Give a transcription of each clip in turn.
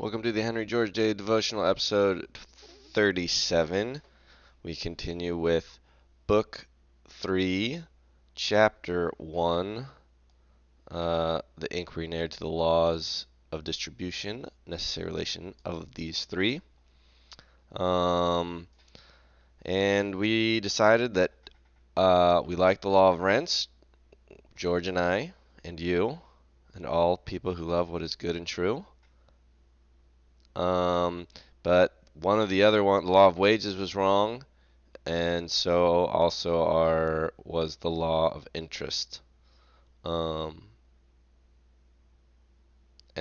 Welcome to the Henry George Daily Devotional, episode 37. We continue with Book 3, Chapter 1, the inquiry narrated to the laws of distribution, necessary relation of these three. And we decided that we like the law of rents, George and I, and you, and all people who love what is good and true. But one of the other one, the law of wages, was wrong, and so also was the law of interest. And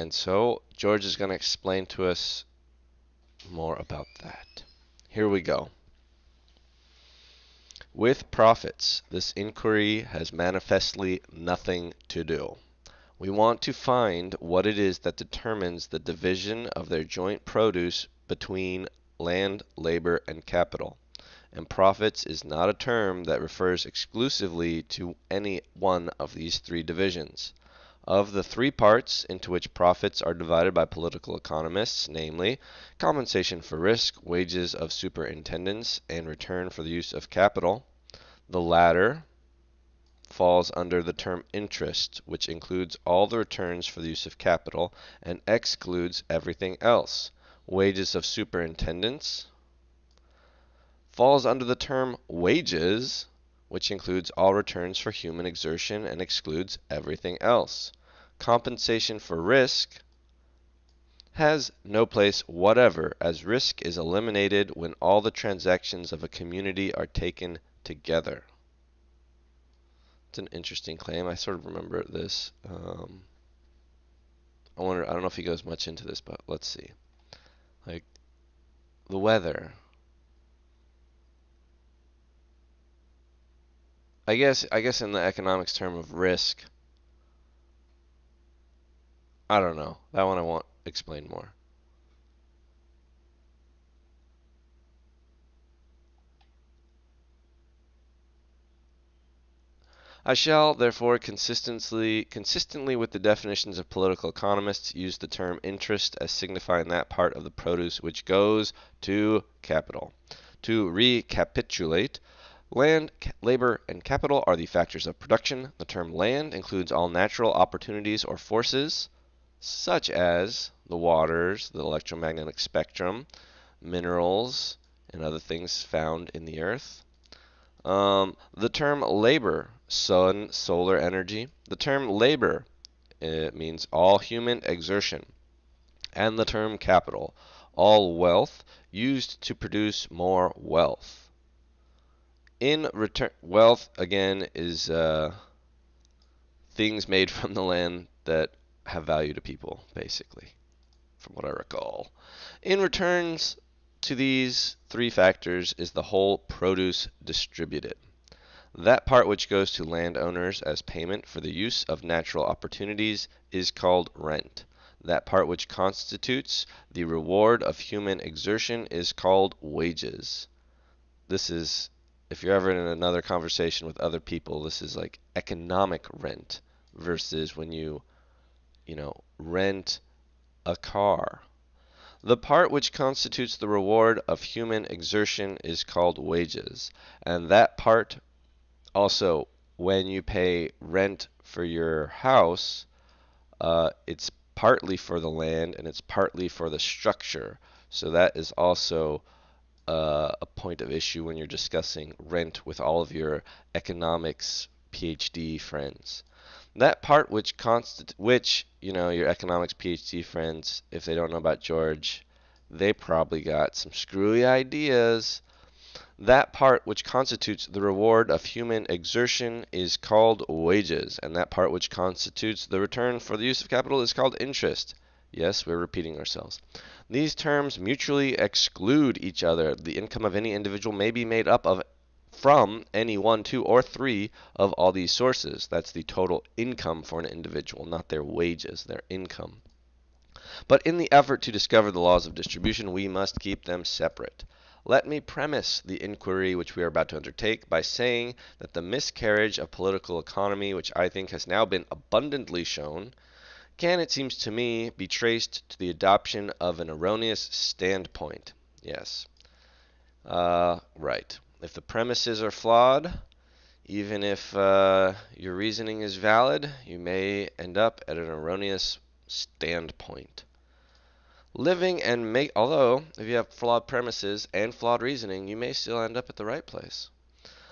so George is going to explain to us more about that. Here we go. With profits, this inquiry has manifestly nothing to do. We want to find what it is that determines the division of their joint produce between land, labor, and capital. And profits is not a term that refers exclusively to any one of these three divisions. Of the three parts into which profits are divided by political economists, namely, compensation for risk, wages of superintendence, and return for the use of capital, the latter falls under the term interest, which includes all the returns for the use of capital and excludes everything else. Wages of superintendence falls under the term wages, which includes all returns for human exertion and excludes everything else. Compensation for risk has no place whatever, as risk is eliminated when all the transactions of a community are taken together. It's an interesting claim. I sort of remember this. I don't know if he goes much into this, but let's see. Like the weather. I guess in the economics term of risk, I don't know. That one I want explained more. I shall, therefore, consistently with the definitions of political economists, use the term interest as signifying that part of the produce which goes to capital. To recapitulate, land, labor, and capital are the factors of production. The term land includes all natural opportunities or forces, such as the waters, the electromagnetic spectrum, minerals, and other things found in the earth. The term labor, sun, solar energy. The term labor, it means all human exertion. And the term capital, all wealth used to produce more wealth. In return, wealth again is things made from the land that have value to people, basically, from what I recall. In returns to these three factors is the whole produce distributed. That part which goes to landowners as payment for the use of natural opportunities is called rent. That part which constitutes the reward of human exertion is called wages. This is, if you're ever in another conversation with other people, this is like economic rent versus when you rent a car. The part which constitutes the reward of human exertion is called wages, and that part also, when you pay rent for your house, it's partly for the land and it's partly for the structure. So that is also a point of issue when you're discussing rent with all of your economics PhD friends. That part which your economics PhD friends, if they don't know about George, they probably got some screwy ideas. That part which constitutes the reward of human exertion is called wages, and that part which constitutes the return for the use of capital is called interest. Yes, we're repeating ourselves. These terms mutually exclude each other. The income of any individual may be made up of from any one, two, or three of all these sources. That's the total income for an individual, not their wages, their income. But in the effort to discover the laws of distribution, we must keep them separate. Let me premise the inquiry which we are about to undertake by saying that the miscarriage of political economy, which I think has now been abundantly shown, can, it seems to me, be traced to the adoption of an erroneous standpoint. Yes. Right. If the premises are flawed, even if your reasoning is valid, you may end up at an erroneous standpoint. Living and make, although if you have flawed premises and flawed reasoning, you may still end up at the right place.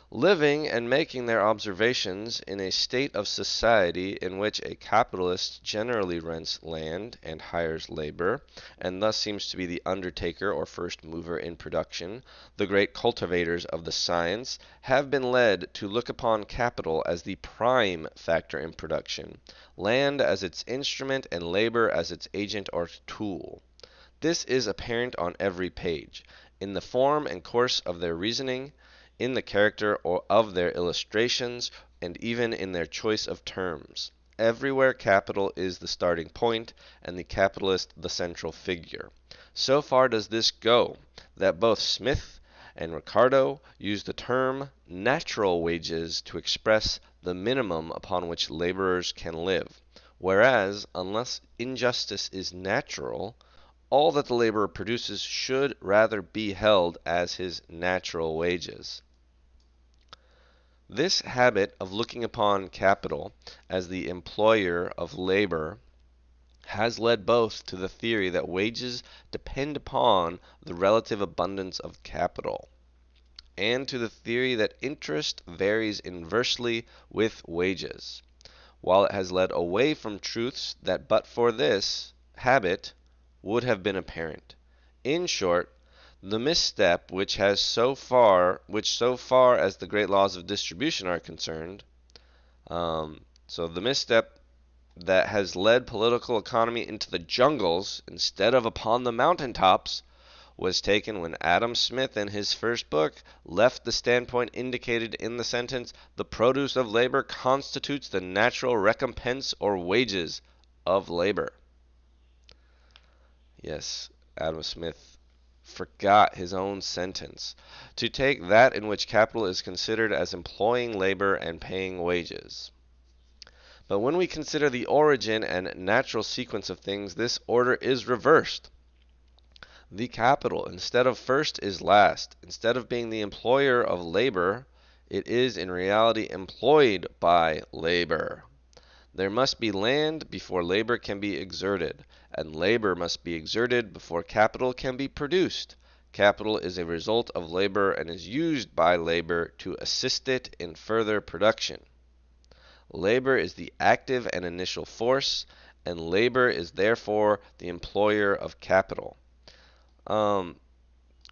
Living and making their observations in a state of society in which a capitalist generally rents land and hires labor, and thus seems to be the undertaker or first mover in production, the great cultivators of the science have been led to look upon capital as the prime factor in production, land as its instrument, and labor as its agent or tool. This is apparent on every page, in the form and course of their reasoning, in the character of their illustrations, and even in their choice of terms. Everywhere capital is the starting point, and the capitalist the central figure. So far does this go, that both Smith and Ricardo use the term natural wages to express the minimum upon which laborers can live, whereas, unless injustice is natural, all that the laborer produces should rather be held as his natural wages. This habit of looking upon capital as the employer of labor has led both to the theory that wages depend upon the relative abundance of capital, and to the theory that interest varies inversely with wages, while it has led away from truths that but for this habit would have been apparent. In short, the misstep which so far as the great laws of distribution are concerned, so the misstep that has led political economy into the jungles instead of upon the mountaintops was taken when Adam Smith in his first book left the standpoint indicated in the sentence, "The produce of labor constitutes the natural recompense or wages of labor." Yes, Adam Smith forgot his own sentence to take that in which capital is considered as employing labor and paying wages. But when we consider the origin and natural sequence of things, this order is reversed. The capital, instead of first, is last. Instead of being the employer of labor, it is in reality employed by labor. There must be land before labor can be exerted, and labor must be exerted before capital can be produced. Capital is a result of labor and is used by labor to assist it in further production. Labor is the active and initial force, and labor is therefore the employer of capital. Um,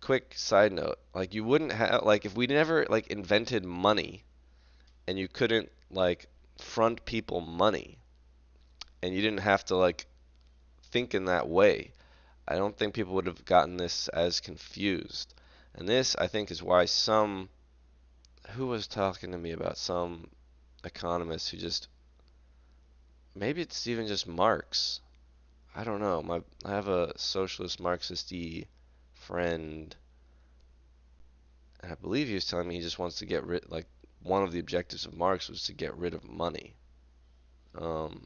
Quick side note, like you wouldn't have like if we never like invented money and you couldn't like front people money and you didn't have to like think in that way, I don't think people would have gotten this as confused. And this I think is why some who was talking to me about some economists who just maybe it's even just Marx. I don't know. I have a socialist Marxist-y friend. And I believe he was telling me he just wants to get rid, like, one of the objectives of Marx was to get rid of money. Um,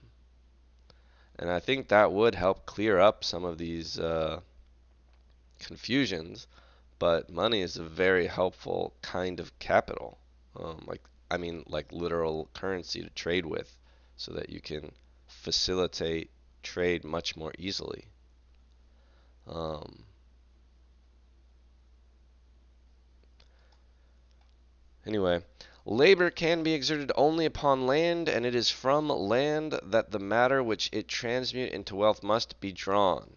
and I think that would help clear up some of these confusions. But money is a very helpful kind of capital. I mean, like literal currency to trade with, so that you can facilitate trade much more easily. Um, Anyway, labor can be exerted only upon land, and it is from land that the matter which it transmute into wealth must be drawn.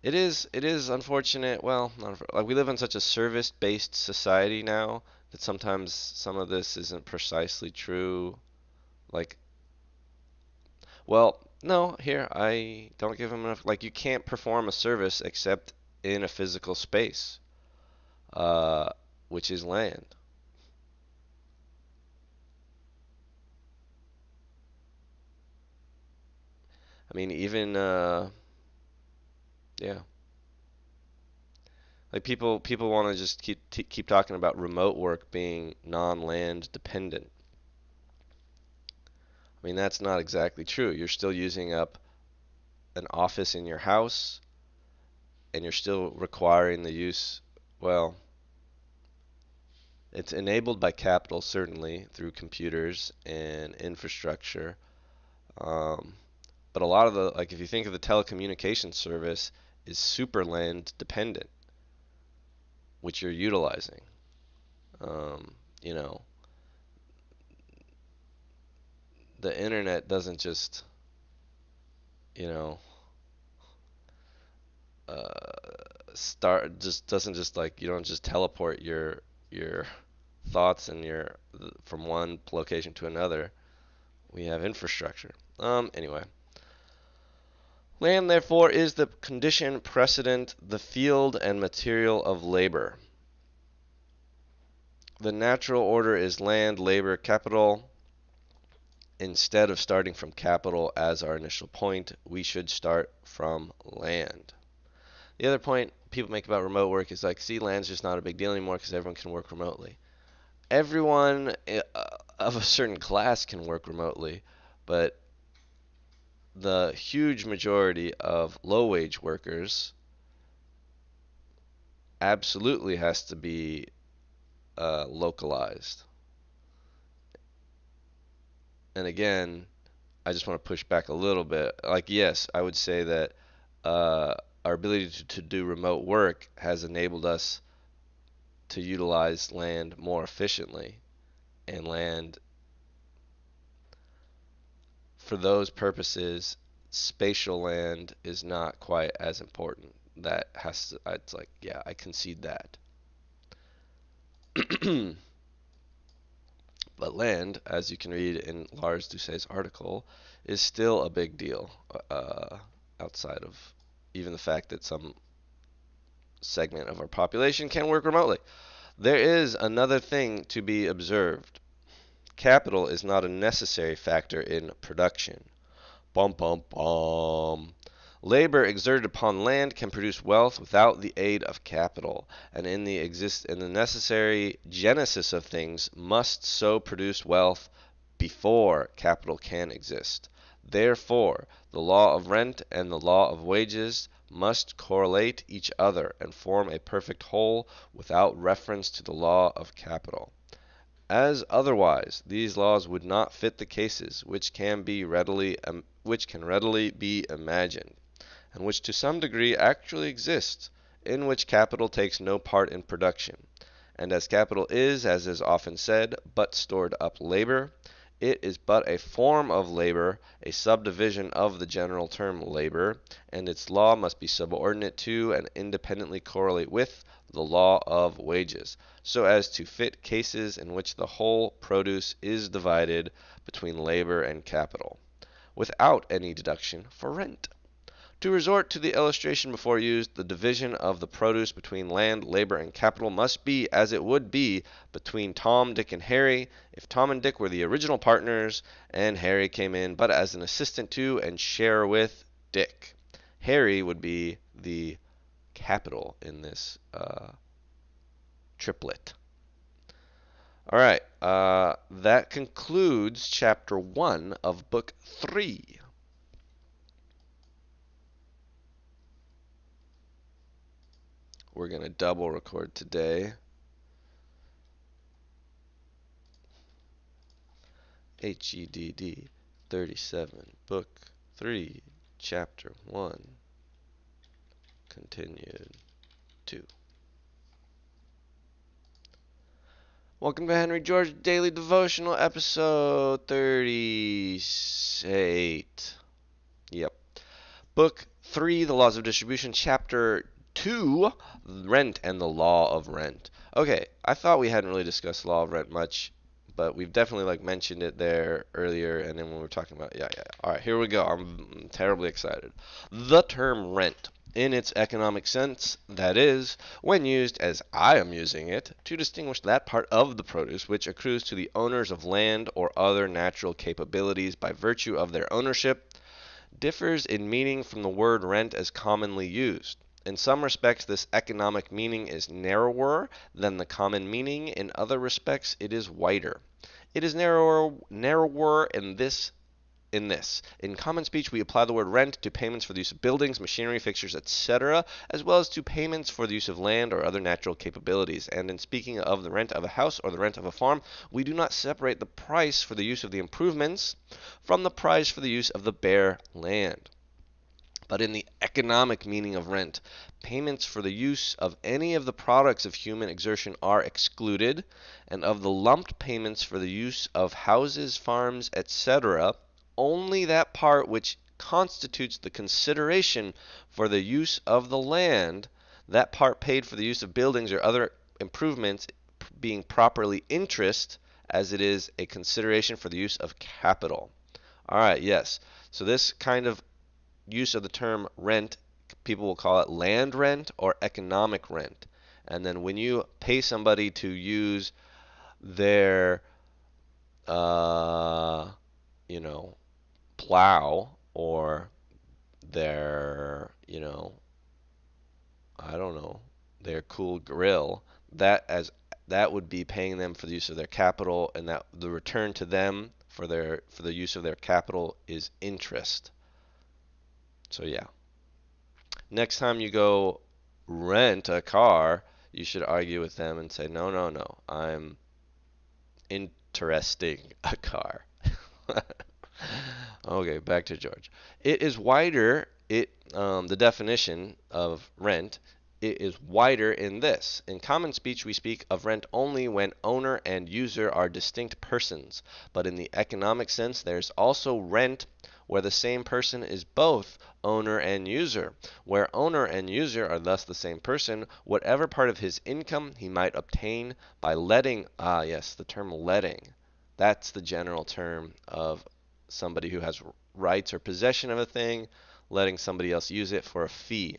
It is unfortunate. Well, like we live in such a service-based society now that sometimes some of this isn't precisely true. Like, well, no, here I don't give them enough. Like, you can't perform a service except in a physical space, uh, which is land. I mean, even yeah. Like people want to just keep talking about remote work being non-land dependent. I mean, that's not exactly true. You're still using up an office in your house, and you're still requiring the use, well, it's enabled by capital, certainly, through computers and infrastructure. Um, but a lot of the, like, if you think of the telecommunications service, is super land dependent, which you're utilizing. Um, you know, the internet doesn't just, you know, start just doesn't just like you don't just teleport your thoughts and your from one location to another. We have infrastructure. Anyway, land therefore is the condition precedent, the field and material of labor. The natural order is land, labor, capital. Instead of starting from capital as our initial point, we should start from land. The other point people make about remote work is like, see, land's just not a big deal anymore because everyone can work remotely. Everyone of a certain class can work remotely, but the huge majority of low wage workers absolutely has to be localized. And again, I just want to push back a little bit. Like, yes, I would say that uh, our ability to do remote work has enabled us to utilize land more efficiently, and land for those purposes, spatial land is not quite as important. That has to, it's like, yeah, I concede that. But land, as you can read in Lars Doucet's article, is still a big deal outside of even the fact that some segment of our population can work remotely. There is another thing to be observed. Capital is not a necessary factor in production. Bum bum bum. Labor exerted upon land can produce wealth without the aid of capital, and in the necessary genesis of things must so produce wealth before capital can exist. Therefore, the law of rent and the law of wages must correlate each other and form a perfect whole without reference to the law of capital. As otherwise, these laws would not fit the cases which can readily be imagined, and which to some degree actually exist, in which capital takes no part in production. And as capital is, as is often said, but stored up labor, it is but a form of labor, a subdivision of the general term labor, and its law must be subordinate to and independently correlate with the law of wages, so as to fit cases in which the whole produce is divided between labor and capital, without any deduction for rent. To resort to the illustration before used, the division of the produce between land, labor, and capital must be as it would be between Tom, Dick, and Harry if Tom and Dick were the original partners and Harry came in but as an assistant to and share with Dick. Harry would be the capital in this triplet. All right, that concludes chapter 1 of book 3. We're going to double record today. HEDD 37, book 3, chapter 1, continued 2. Welcome to Henry George Daily Devotional, episode 38. Yep. Book 3, The Laws of Distribution, chapter 2, Rent and the Law of Rent. Okay, I thought we hadn't really discussed law of rent much, but we've definitely mentioned it there earlier, and then when we were talking about yeah. All right, here we go. I'm terribly excited. The term rent, in its economic sense, that is, when used as I am using it, to distinguish that part of the produce which accrues to the owners of land or other natural capabilities by virtue of their ownership, differs in meaning from the word rent as commonly used. In some respects, this economic meaning is narrower than the common meaning. In other respects, it is wider. It is narrower in this in this. In common speech, we apply the word rent to payments for the use of buildings, machinery, fixtures, etc., as well as to payments for the use of land or other natural capabilities. And in speaking of the rent of a house or the rent of a farm, we do not separate the price for the use of the improvements from the price for the use of the bare land. But in the economic meaning of rent, payments for the use of any of the products of human exertion are excluded, and of the lumped payments for the use of houses, farms, etc., only that part which constitutes the consideration for the use of the land, that part paid for the use of buildings or other improvements being properly interest, as it is a consideration for the use of capital. All right, yes. So this kind of use of the term rent, people will call it land rent or economic rent. And then when you pay somebody to use their, uh, you know, plow or their, I don't know, their cool grill, that would be paying them for the use of their capital, and that the return to them for the use of their capital is interest. So yeah. Next time you go rent a car, you should argue with them and say, no, no, no, I'm interesting a car. Okay, back to George. It is wider. The definition of rent, it is wider in this. In common speech, we speak of rent only when owner and user are distinct persons. But in the economic sense, there's also rent where the same person is both owner and user. Where owner and user are thus the same person, whatever part of his income he might obtain by letting, yes, the term letting. That's the general term of somebody who has rights or possession of a thing, letting somebody else use it for a fee.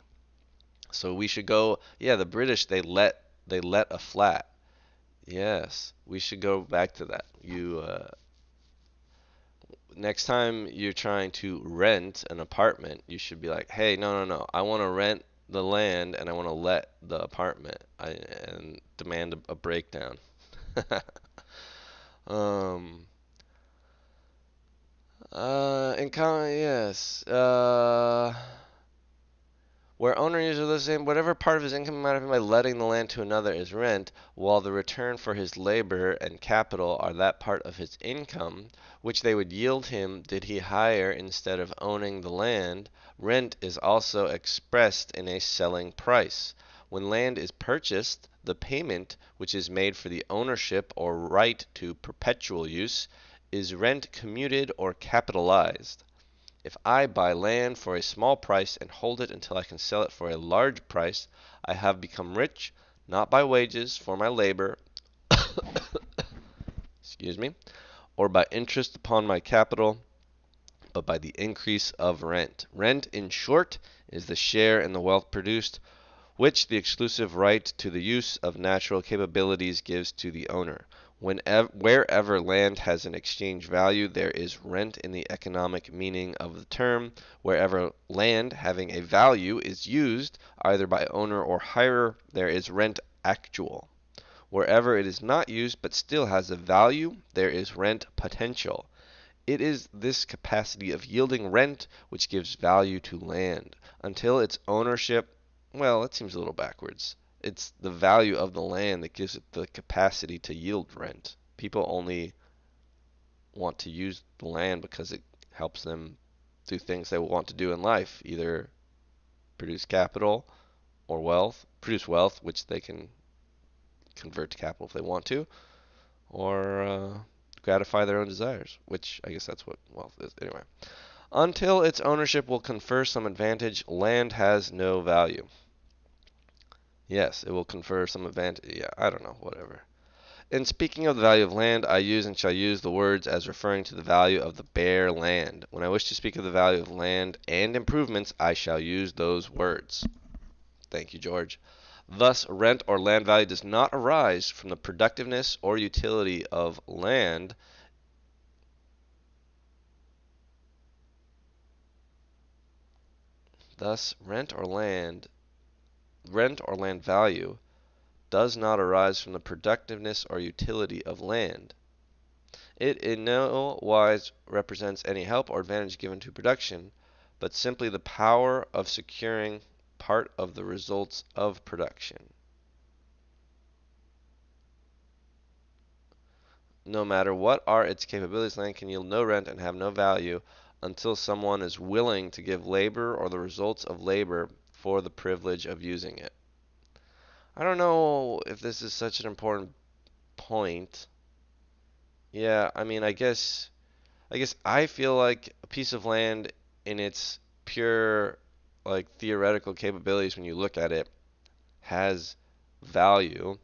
So we should go, yeah, the British they let a flat. Yes, we should go back to that. You next time you're trying to rent an apartment, you should be like, "Hey, no, no, no. I want to rent the land and I want to let the apartment." And demand a breakdown. um yes. Where owner uses the same, whatever part of his income might have been by letting the land to another is rent, while the return for his labor and capital are that part of his income which they would yield him did he hire instead of owning the land. Rent is also expressed in a selling price. When land is purchased, the payment, which is made for the ownership or right to perpetual use, is rent commuted or capitalized. If I buy land for a small price and hold it until I can sell it for a large price, I have become rich, not by wages for my labor, excuse me, or by interest upon my capital, but by the increase of rent. Rent, in short, is the share in the wealth produced, which the exclusive right to the use of natural capabilities gives to the owner. Wherever land has an exchange value, there is rent in the economic meaning of the term. Wherever land having a value is used, either by owner or hirer, there is rent actual. Wherever it is not used but still has a value, there is rent potential. It is this capacity of yielding rent which gives value to land. Until its ownership, well, it seems a little backwards. It's the value of the land that gives it the capacity to yield rent. People only want to use the land because it helps them do things they want to do in life, either produce capital or wealth, produce wealth, which they can convert to capital if they want to, or gratify their own desires, which I guess that's what wealth is. Anyway, until its ownership will confer some advantage, land has no value. Yes, it will confer some advantage. Yeah, I don't know, whatever. In speaking of the value of land, I use and shall use the words as referring to the value of the bare land. When I wish to speak of the value of land and improvements, I shall use those words. Thank you, George. Thus, rent or land value does not arise from the productiveness or utility of land. Thus, rent or land value does not arise from the productiveness or utility of land. It in no wise represents any help or advantage given to production, but simply the power of securing part of the results of production. No matter what are its capabilities, land can yield no rent and have no value until someone is willing to give labor or the results of labor for the privilege of using it. I don't know if this is such an important point. Yeah, I mean, I guess I feel like a piece of land in its pure like theoretical capabilities when you look at it has value,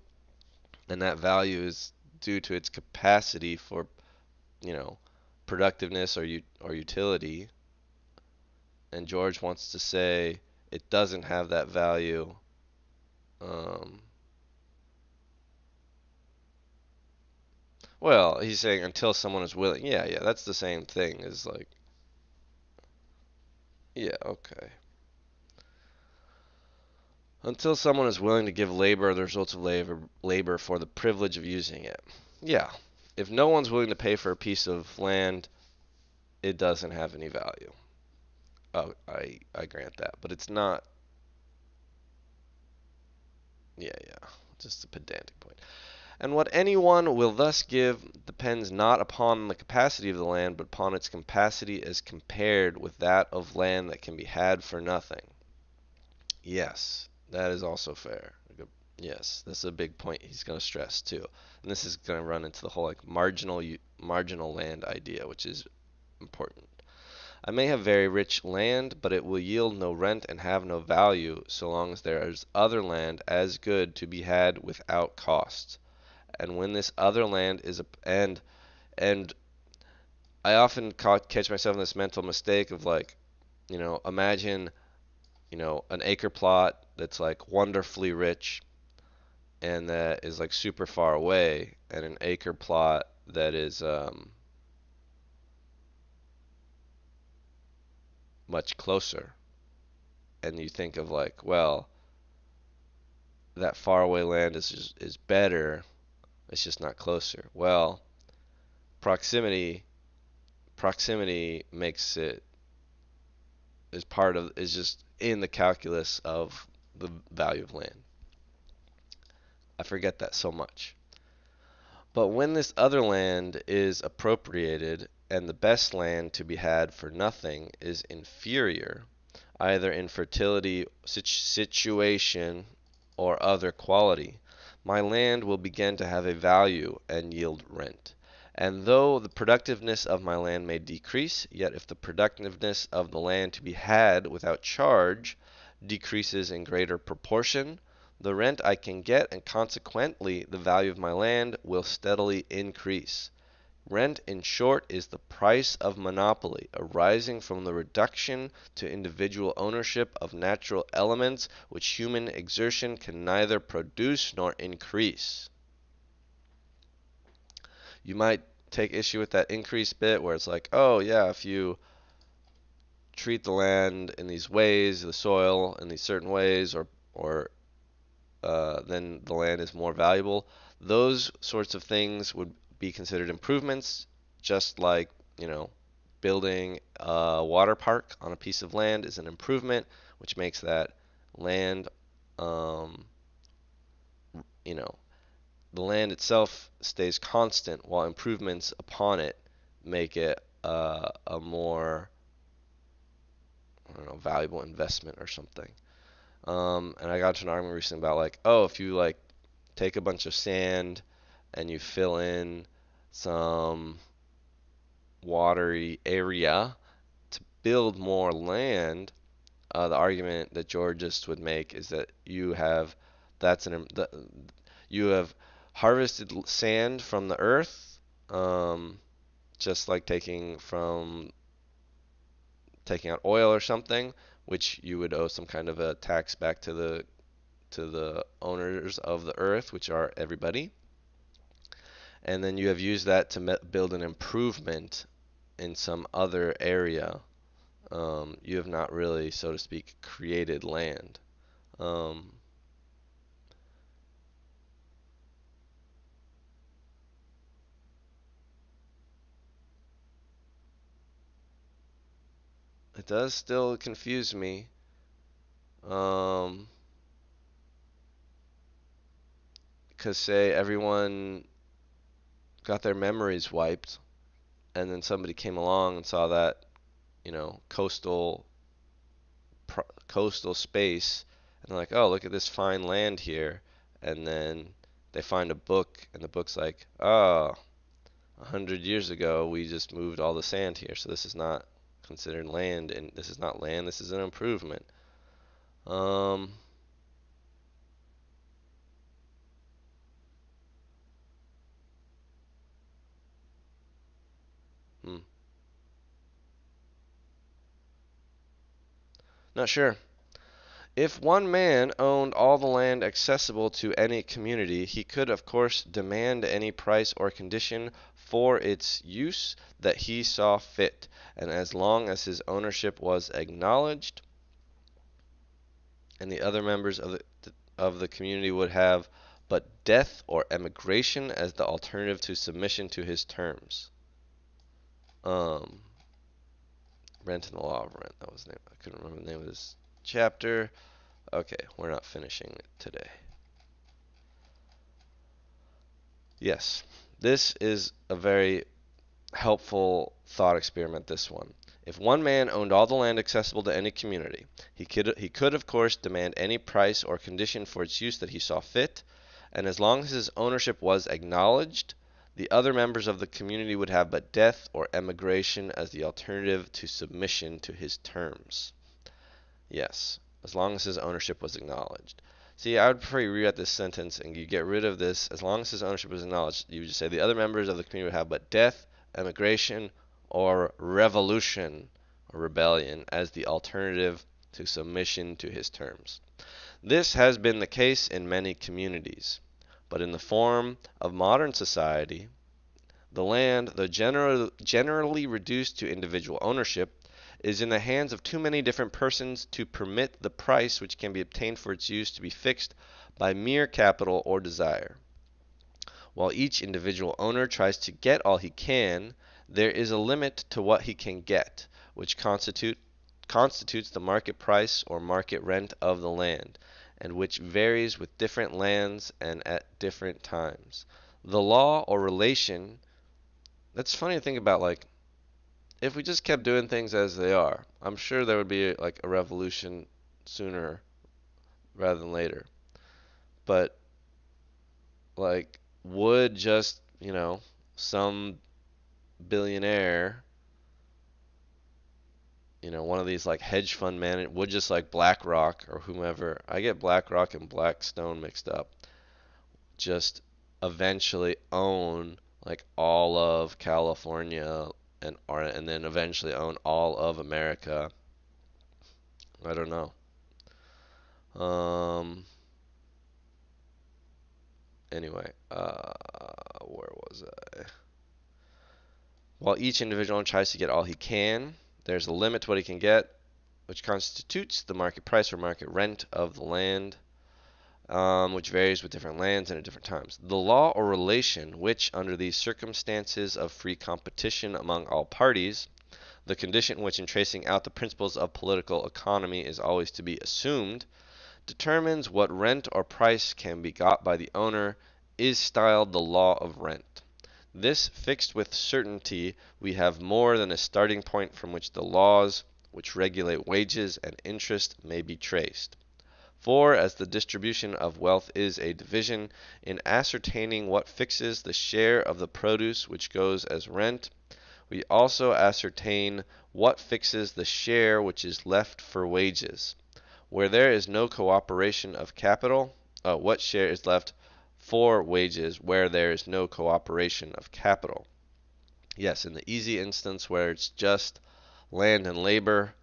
and that value is due to its capacity for, you know, productiveness or utility. And George wants to say it doesn't have that value. Um, well, he's saying until someone is willing. Yeah, yeah, that's the same thing as like, yeah, okay. Until someone is willing to give labor or the results of labor for the privilege of using it. Yeah, if no one's willing to pay for a piece of land, it doesn't have any value. Oh, I grant that, but it's not. Yeah, yeah, just a pedantic point. And what anyone will thus give depends not upon the capacity of the land, but upon its capacity as compared with that of land that can be had for nothing. Yes, that is also fair. Yes, this is a big point he's going to stress too. And this is going to run into the whole like marginal land idea, which is important. I may have very rich land, but it will yield no rent and have no value so long as there is other land as good to be had without cost. And when this other land is a, and I often catch myself in this mental mistake of like, imagine, an acre plot that's like wonderfully rich and that is like super far away, and an acre plot that is much closer. And you think of like, well, that far away land is better. It's just not closer. Well, proximity proximity makes it is just in the calculus of the value of land. I forget that so much. But when this other land is appropriated and the best land to be had for nothing is inferior, either in fertility, situation, or other quality, my land will begin to have a value and yield rent. And though the productiveness of my land may decrease, yet if the productiveness of the land to be had without charge decreases in greater proportion, the rent I can get and consequently the value of my land will steadily increase. Rent, in short, is the price of monopoly, arising from the reduction to individual ownership of natural elements which human exertion can neither produce nor increase. You might take issue with that increase bit where it's like, oh yeah, if you treat the land in these ways, the soil in these certain ways, or then the land is more valuable. Those sorts of things would be considered improvements, just like, building a water park on a piece of land is an improvement, which makes that land, um, you know, the land itself stays constant while improvements upon it make it a more, I don't know, valuable investment or something. And I got into an argument recently about like, oh, if you like take a bunch of sand and you fill in some watery area to build more land, the argument that Georgists would make is that you have harvested sand from the earth, um, just like taking out oil or something, which you would owe some kind of a tax back to the owners of the earth, which are everybody. And then you have used that to build an improvement in some other area. You have not really, so to speak, created land. Um, it does still confuse me. Um, because say everyone got their memories wiped, and then somebody came along and saw that, coastal space, and they're like, oh, look at this fine land here, and then they find a book, and the book's like, oh, 100 years ago we just moved all the sand here, so this is not considered land, and this is not land, this is an improvement. Um, hmm, not sure. If one man owned all the land accessible to any community, he could, of course, demand any price or condition for its use that he saw fit, and as long as his ownership was acknowledged, and the other members of the community would have but death or emigration as the alternative to submission to his terms. Um, Rent and the Law of Rent. That was the name. I couldn't remember the name of this chapter. Okay, we're not finishing it today. Yes, this is a very helpful thought experiment, this one. If one man owned all the land accessible to any community, he could of course demand any price or condition for its use that he saw fit, and as long as his ownership was acknowledged, the other members of the community would have but death or emigration as the alternative to submission to his terms. Yes, as long as his ownership was acknowledged. See, I would prefer you read this sentence and you get rid of this. As long as his ownership was acknowledged, you would just say the other members of the community would have but death, emigration, or revolution or rebellion as the alternative to submission to his terms. This has been the case in many communities, but in the form of modern society, the land, though generally reduced to individual ownership, is in the hands of too many different persons to permit the price which can be obtained for its use to be fixed by mere capital or desire. While each individual owner tries to get all he can, there is a limit to what he can get, which constitutes the market price or market rent of the land, and which varies with different lands and at different times. The law or relation, that's funny to think about, like, if we just kept doing things as they are, I'm sure there would be like a revolution sooner rather than later. But like, would just, some billionaire, one of these like hedge fund managers, would just like BlackRock or whomever, I get BlackRock and Blackstone mixed up, just eventually own like all of California and then eventually own all of America? I don't know. Um, Anyway, where was I? While each individual tries to get all he can, there's a limit to what he can get, which constitutes the market price or market rent of the land, which varies with different lands and at different times. The law or relation which, under these circumstances of free competition among all parties, the condition which in tracing out the principles of political economy is always to be assumed, determines what rent or price can be got by the owner, is styled the law of rent. This fixed with certainty, we have more than a starting point from which the laws which regulate wages and interest may be traced. For, as the distribution of wealth is a division, in ascertaining what fixes the share of the produce which goes as rent, we also ascertain what fixes the share which is left for wages. Where there is no cooperation of capital, what share is left for wages where there is no cooperation of capital? Yes, in the easy instance where it's just land and labor,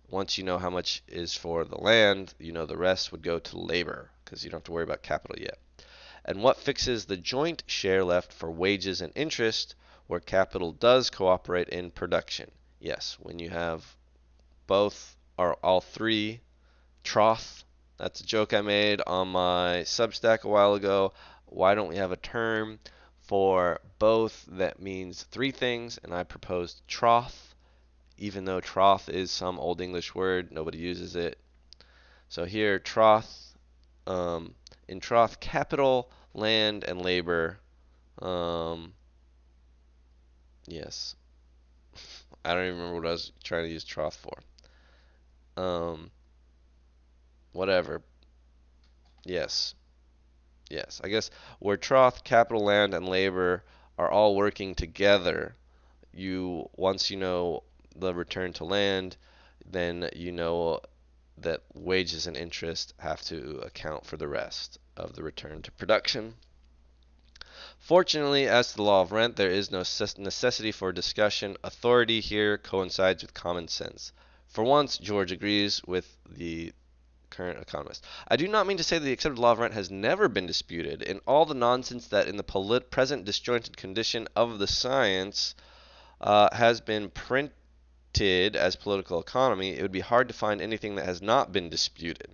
once you know how much is for the land, the rest would go to labor because you don't have to worry about capital yet. And what fixes the joint share left for wages and interest where capital does cooperate in production? Yes, when you have both or all three. Troth. That's a joke I made on my Substack a while ago. Why don't we have a term for both that means three things? And I proposed troth, even though troth is some Old English word, nobody uses it. So here, troth, in troth, capital, land, and labor. Um, yes. I don't even remember what I was trying to use troth for. Um, whatever. Yes. Yes. I guess where troth, capital, land, and labor are all working together, once you know the return to land, then you know that wages and interest have to account for the rest of the return to production. Fortunately, as to the law of rent, there is no necessity for discussion. Authority here coincides with common sense. For once, George agrees with the current economist. I do not mean to say that the accepted law of rent has never been disputed. In all the nonsense that in the present disjointed condition of the science has been printed as political economy, it would be hard to find anything that has not been disputed.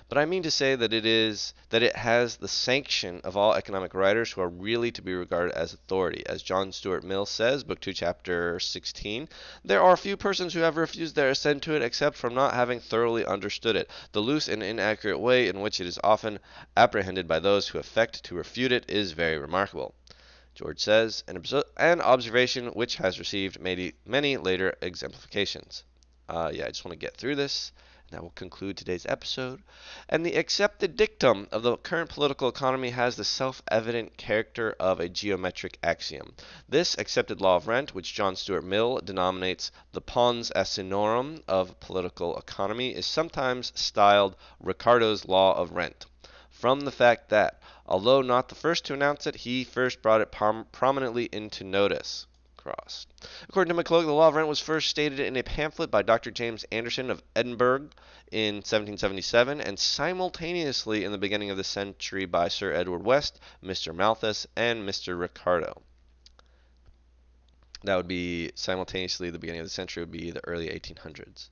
But I mean to say that it has the sanction of all economic writers who are really to be regarded as authority. As John Stuart Mill says, Book 2, Chapter 16, there are few persons who have refused their assent to it except from not having thoroughly understood it. The loose and inaccurate way in which it is often apprehended by those who affect to refute it is very remarkable. George says, an observation which has received many later exemplifications. Yeah, I just want to get through this, and that will conclude today's episode. And the accepted dictum of the current political economy has the self-evident character of a geometric axiom. This accepted law of rent, which John Stuart Mill denominates the pons asinorum of political economy, is sometimes styled Ricardo's law of rent, from the fact that, although not the first to announce it, he first brought it prominently into notice. Crossed. According to McCulloch, the law of rent was first stated in a pamphlet by Dr. James Anderson of Edinburgh in 1777, and simultaneously in the beginning of the century by Sir Edward West, Mr. Malthus, and Mr. Ricardo. That would be simultaneously the beginning of the century would be the early 1800s.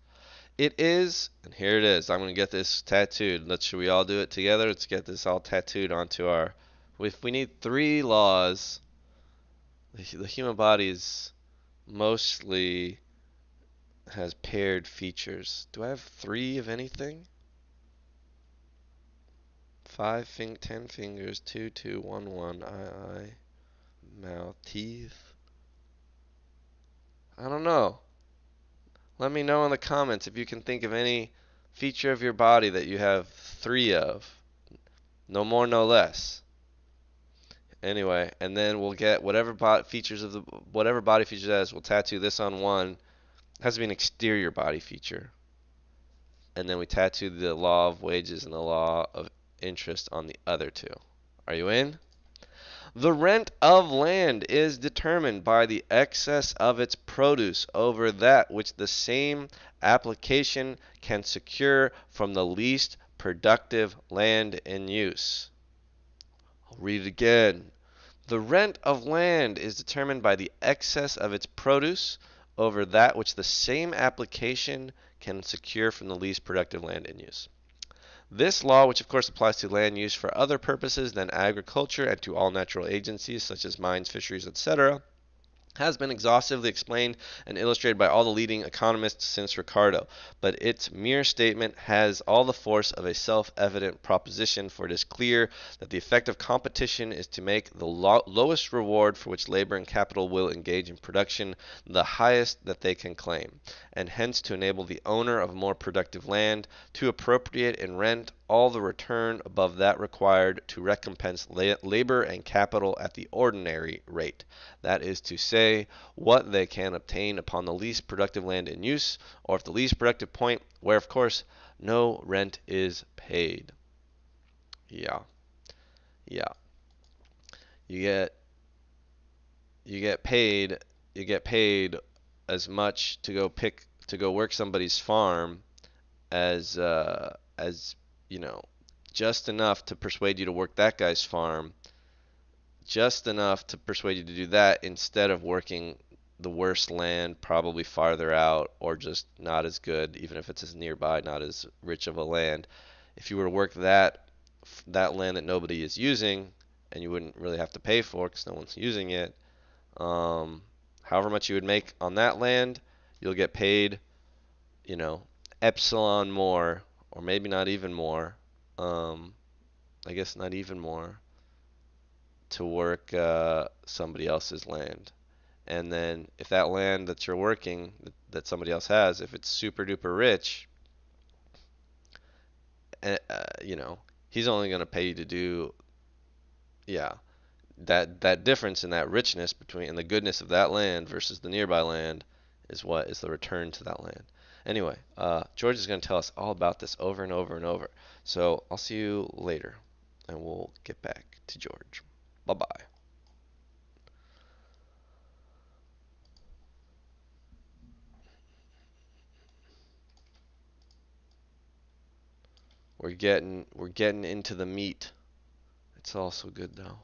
It is, and here it is. I'm going to get this tattooed. Should we all do it together? Let's get this all tattooed onto our. If we need 3 laws, the human body is mostly has paired features. Do I have 3 of anything? 10 fingers, 2, 2, 1, 1, eye, mouth, teeth. I don't know. Let me know in the comments if you can think of any feature of your body that you have 3 of. No more, no less. Anyway, and then we'll get whatever body features it has. We'll tattoo this on one. It has to be an exterior body feature. And then we tattoo the law of wages and the law of interest on the other 2. Are you in? The rent of land is determined by the excess of its produce over that which the same application can secure from the least productive land in use. I'll read it again. The rent of land is determined by the excess of its produce over that which the same application can secure from the least productive land in use. This law, which of course applies to land use for other purposes than agriculture and to all natural agencies such as mines, fisheries, etc., has been exhaustively explained and illustrated by all the leading economists since Ricardo, but its mere statement has all the force of a self-evident proposition, for it is clear that the effect of competition is to make the lowest reward for which labor and capital will engage in production the highest that they can claim, and hence to enable the owner of more productive land to appropriate in rent all the return above that required to recompense labor and capital at the ordinary rate. That is to say, what they can obtain upon the least productive land in use, or at the least productive point, where of course no rent is paid. Yeah. Yeah. You get you get paid as much to go work somebody's farm as you know, just enough to persuade you to work that guy's farm, just enough to persuade you to do that instead of working the worst land, probably farther out, or just not as good, even if it's as nearby, not as rich of a land. If you were to work that land that nobody is using, and you wouldn't really have to pay for it because no one's using it, however much you would make on that land, you'll get paid, you know, epsilon more, or maybe not even more. Um, I guess not even more to work somebody else's land. And then if that land that you're working that somebody else has, if it's super duper rich, you know, he's only going to pay you to do, yeah, that difference in that richness between and the goodness of that land versus the nearby land is what is the return to that land. Anyway, George is going to tell us all about this over and over and over. So I'll see you later, and we'll get back to George. Bye bye. We're getting into the meat. It's also good though.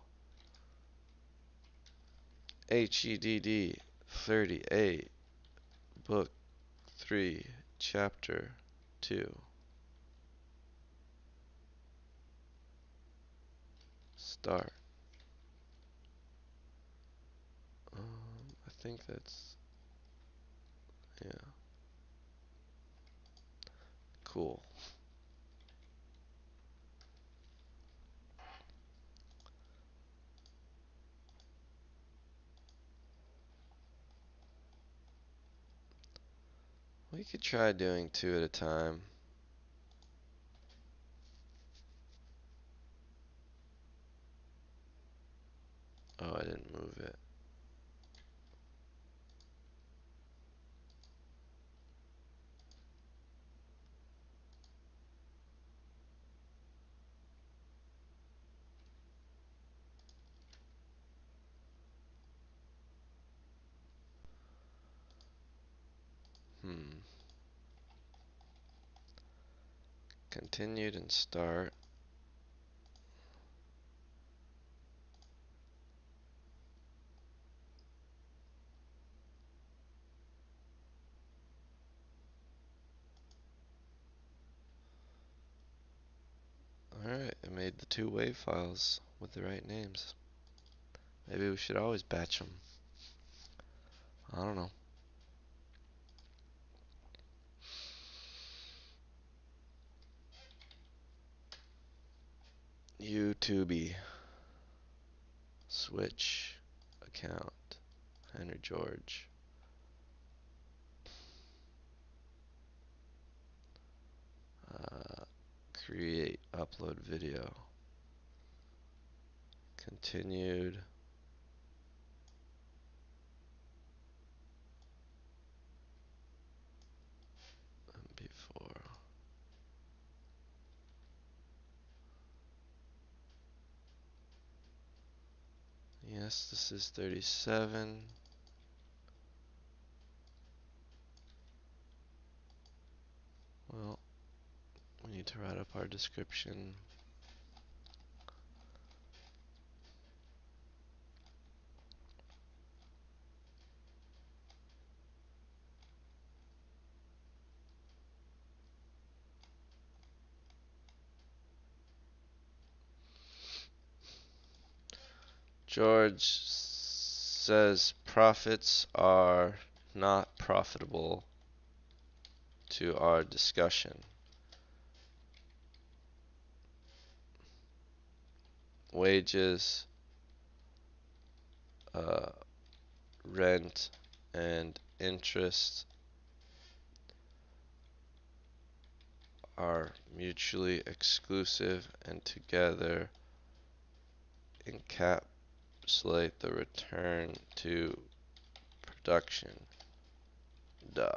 HEDD 38, Book 3, Chapter 2. Start. I think that's, yeah, cool. We could try doing two at a time. Oh, I didn't move it. Hmm. Continued and start. Alright, I made the two wave files with the right names. Maybe we should always batch them. I don't know. YouTube. Switch account. Henry George. Uh, Create upload video. Continued. Before. Yes, this is 37. Well, we need to write up our description. George says profits are not profitable to our discussion. Wages, uh, rent, and interest are mutually exclusive and together encapsulate the return to production. Duh.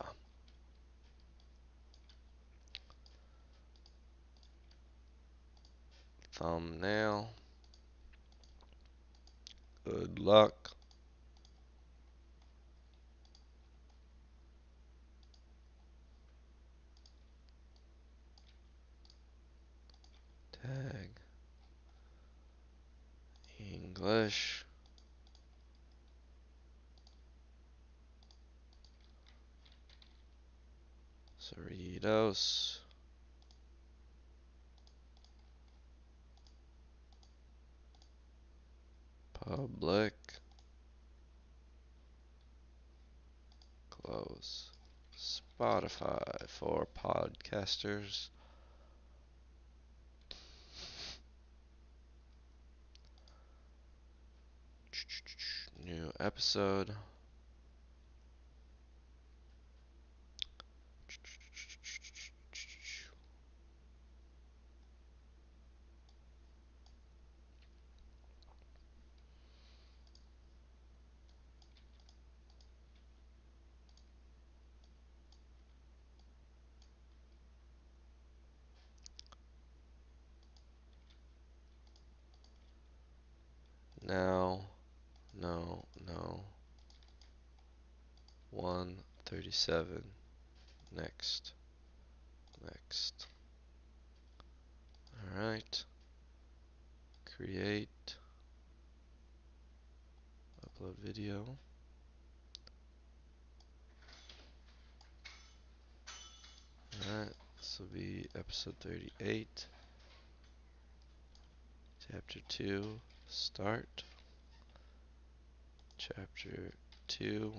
Thumbnail. Good luck. Tag. English. Cerritos. Public. Close. Spotify for podcasters. New episode. Now, no. 137. Next. Alright. Create. Upload video. Alright. This will be episode 38. Chapter 2. Start. Chapter 2.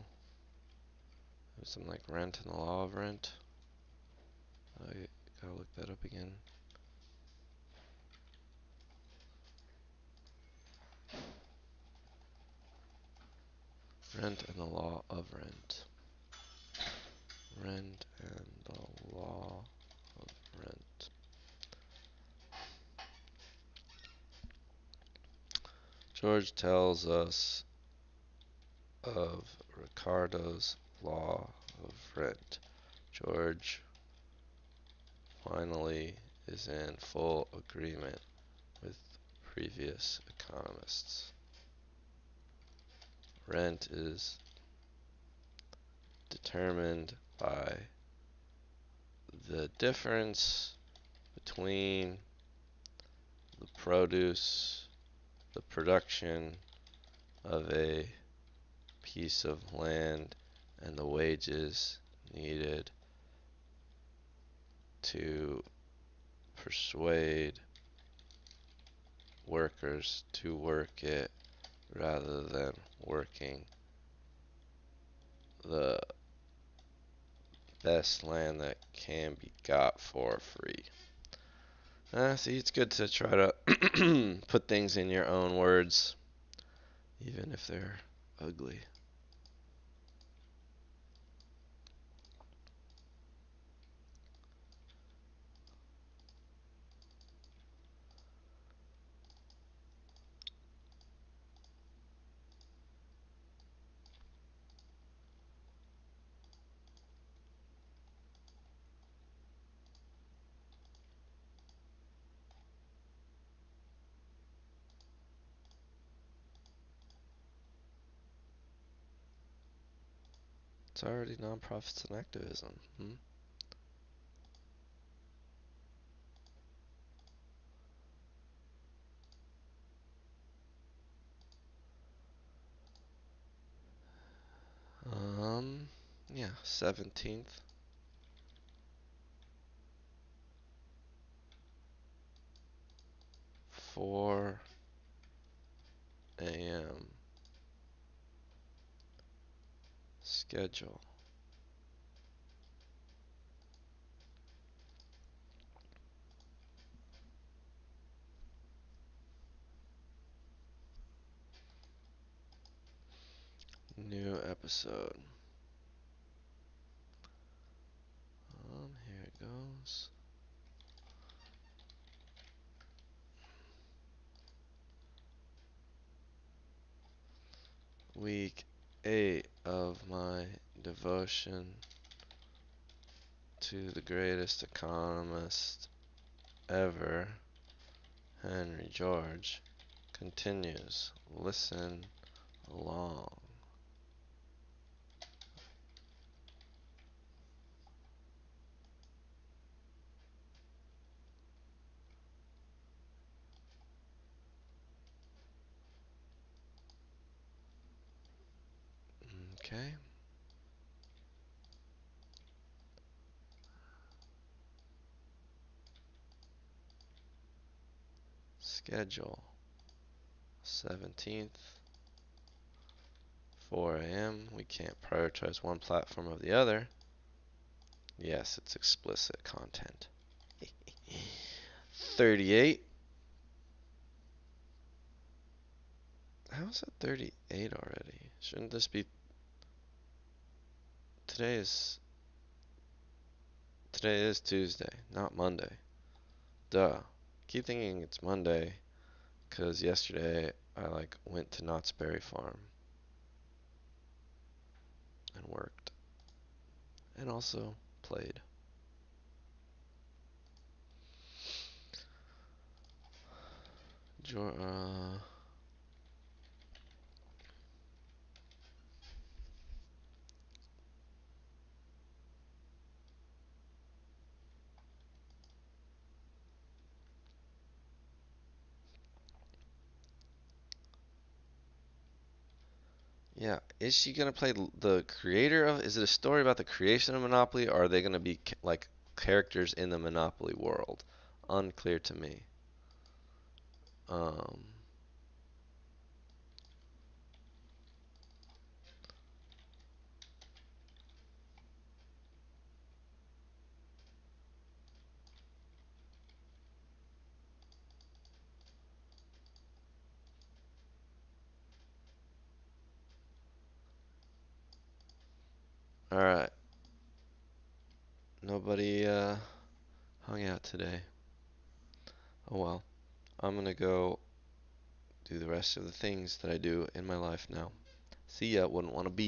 There's some like rent and the law of rent. I gotta look that up again. Rent and the law of rent. Rent and the law of rent. George tells us of Ricardo's law of rent. George finally is in full agreement with previous economists. Rent is determined by the difference between the produce, the production of a piece of land, and the wages needed to persuade workers to work it rather than working the best land that can be got for free. See, it's good to try to put things in your own words, even if they're ugly. It's already nonprofits and activism. Yeah, 17th. 4 a.m. Schedule. New episode. Here it goes. Week 8 of my devotion to the greatest economist ever, Henry George, continues. Listen along. Okay. Schedule. 17th. 4 a.m. We can't prioritize one platform over the other. Yes, it's explicit content. 38. How is that 38 already? Shouldn't this be today is today is Tuesday, not Monday. Duh. Keep thinking it's Monday because yesterday I like went to Knott's Berry Farm and worked and also played. Jo- uh, yeah, is she gonna play the creator of? Is it a story about the creation of Monopoly, or are they gonna be like characters in the Monopoly world? Unclear to me. Um, all right. Nobody hung out today. Oh well. I'm gonna go do the rest of the things that I do in my life now. See ya. Wouldn't want to be